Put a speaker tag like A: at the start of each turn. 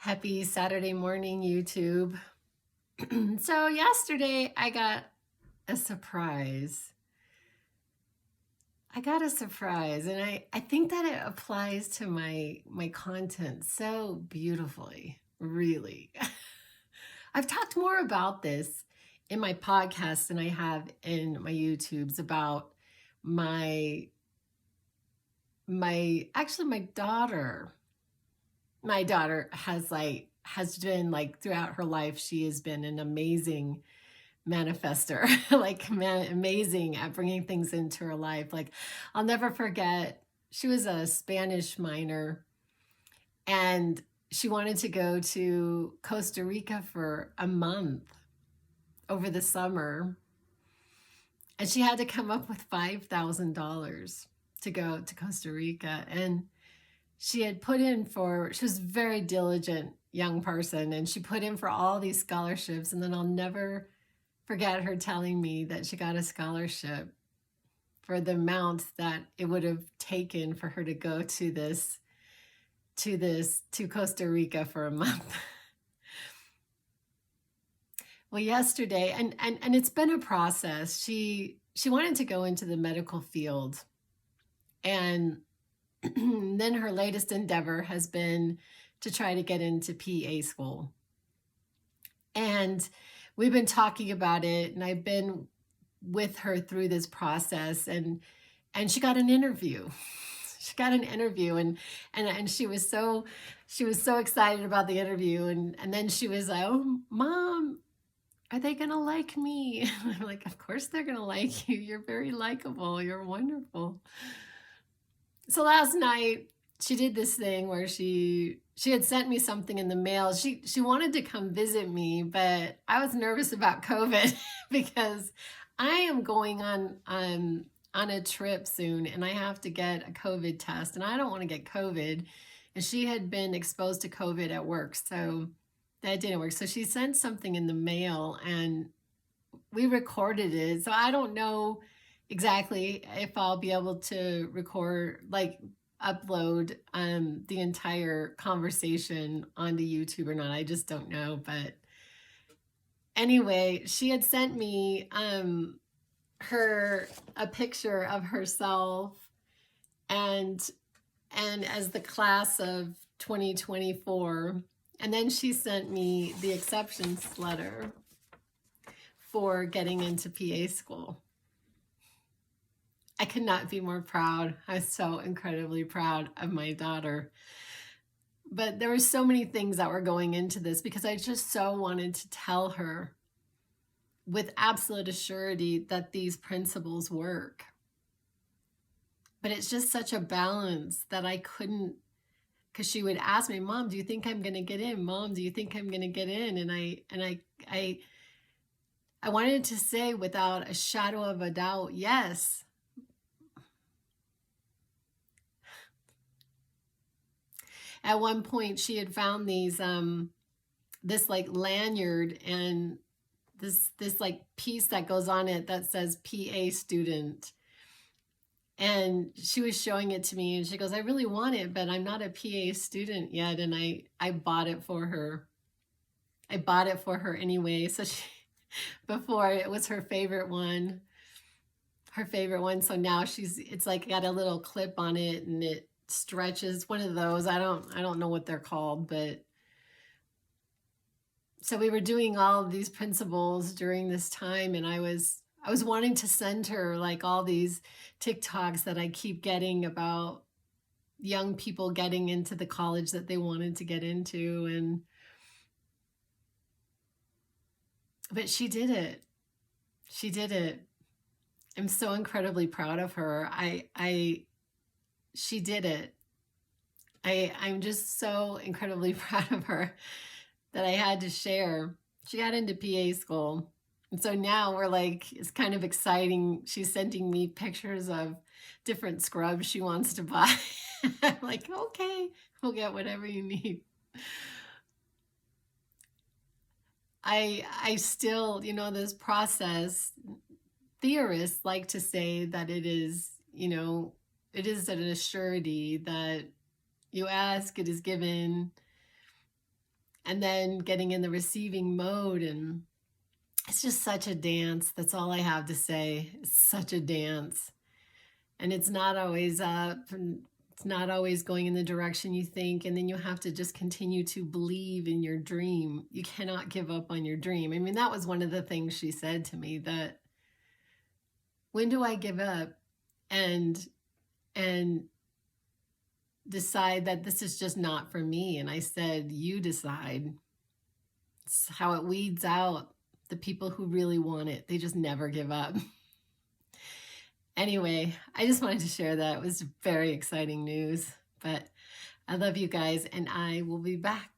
A: Happy Saturday morning, YouTube. So yesterday I got a surprise. I got a surprise, and I think that it applies to my content so beautifully, really. I've talked more about this in my podcast than I have in my YouTubes about my my daughter. My daughter has been like throughout her life, she has been an amazing manifester, amazing at bringing things into her life. Like, I'll never forget, she was a Spanish minor and she wanted to go to Costa Rica for a month over the summer. And she had to come up with $5,000 to go to Costa Rica. And she was a very diligent young person, and she put in for all these scholarships. And then I'll never forget her telling me that she got a scholarship for the amount that it would have taken for her to go to Costa Rica for a month. Well, yesterday, and it's been a process. She wanted to go into the medical field, and then her latest endeavor has been to try to get into PA school. And we've been talking about it, and I've been with her through this process, and she got an interview. She got an interview, and she was so excited about the interview, and then she was like, "Oh, Mom, are they gonna like me?" I'm like, "Of course they're gonna like you. You're very likable. You're wonderful." So last night she did this thing where she had sent me something in the mail. She wanted to come visit me, but I was nervous about COVID because I am going on a trip soon, and I have to get a COVID test, and I don't want to get COVID. And she had been exposed to COVID at work, so that didn't work. So she sent something in the mail, and we recorded it. So I don't know exactly if I'll be able to upload the entire conversation onto YouTube or not. I just don't know. But anyway, she had sent me a picture of herself and as the class of 2024, and then she sent me the acceptance letter for getting into PA school. I could not be more proud. I was so incredibly proud of my daughter. But there were so many things that were going into this because I just so wanted to tell her with absolute assurity that these principles work. But it's just such a balance that I couldn't, because she would ask me, "Mom, do you think I'm going to get in? Mom, do you think I'm going to get in?" And I wanted to say without a shadow of a doubt, yes. At one point, she had found this like lanyard and this like piece that goes on it that says PA student. And she was showing it to me, and she goes, "I really want it, but I'm not a PA student yet." And I bought it for her. I bought it for her anyway. So before it was her favorite one. So now it's like got a little clip on it, and it stretches. One of those. I don't know what they're called, but so we were doing all of these principles during this time, and I was wanting to send her like all these TikToks that I keep getting about young people getting into the college that they wanted to get into, but she did it. She did it. I'm so incredibly proud of her. She did it. I'm just so incredibly proud of her that I had to share. She got into PA school. And so now we're like, it's kind of exciting. She's sending me pictures of different scrubs she wants to buy. I'm like, okay, we'll get whatever you need. I still, this process, theorists like to say that it is an assurity that you ask, it is given. and then getting in the receiving mode. And it's just such a dance. That's all I have to say. It's such a dance. And it's not always up, and it's not always going in the direction you think. And then you have to just continue to believe in your dream. You cannot give up on your dream. I mean, that was one of the things she said to me, that when do I give up and decide that this is just not for me? And I said, you decide. It's how it weeds out the people who really want it. They just never give up. Anyway, I just wanted to share that. It was very exciting news, but I love you guys, and I will be back.